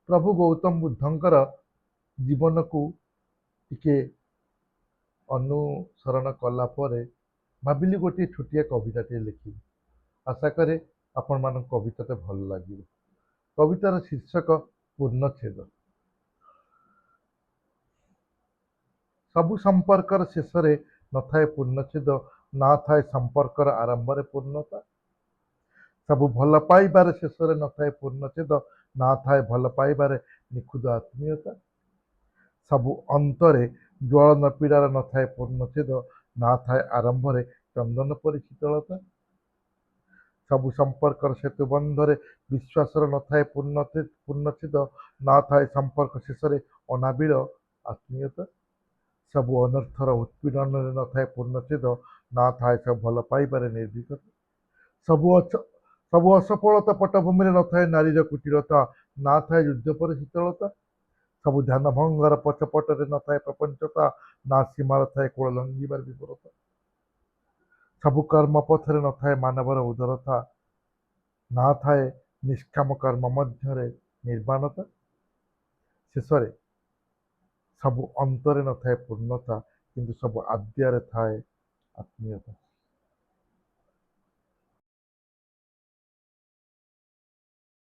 प्रभु गौतम बुद्धंकर जीवन को टिके अनुसरण कला परे भाविली गोटे छोटिया कविताटे लिखिबि। आशा करे आपण मान कविताटे भल लगे। कवितार शीर्षक पूर्णछेद। सबु संपर्कर शेषरे नथाए पूर्णछेद, ना थाए संपर्कर आरंभरे पूर्णता। सबु भल पाइबार शेषरे नथाए पूर्णछेद, ना थाए भल पाइबारे निखुद आत्मीयता। सबु अंतरे ज्वलन पीड़ार नथाए पूर्णछेद, ना थाए आरंभरे चंदन परि शीतलता। सबु संपर्कर सेतु बंधरे विश्वासर नथाए पूर्णछेद, ना थाए संपर्क शेषरे अनाबिल आत्मीयता। सबु अनर्थर उत्पीड़न नथाए पूर्णछेद, ना थाए सब भल पाइबारे निर्भीकता। सबु असफलता पटभूमि नथाए नारीर कुटिलता, ना थाए युद्ध पर शीतलता। सबु ध्यान भंगर पछपटरे नथाए प्रपंचता, ना सीमार थाए कोल लंघिबार विफलता। सबु कर्म पथरे नथाए मानवर उदरता, ना थाए निष्काम कर्म मध्यरे निर्वाणता। शेषरे सबु अंतरे नथाए पूर्णता, किंतु सबु आद्ୟରେ थाए आत्मीयता।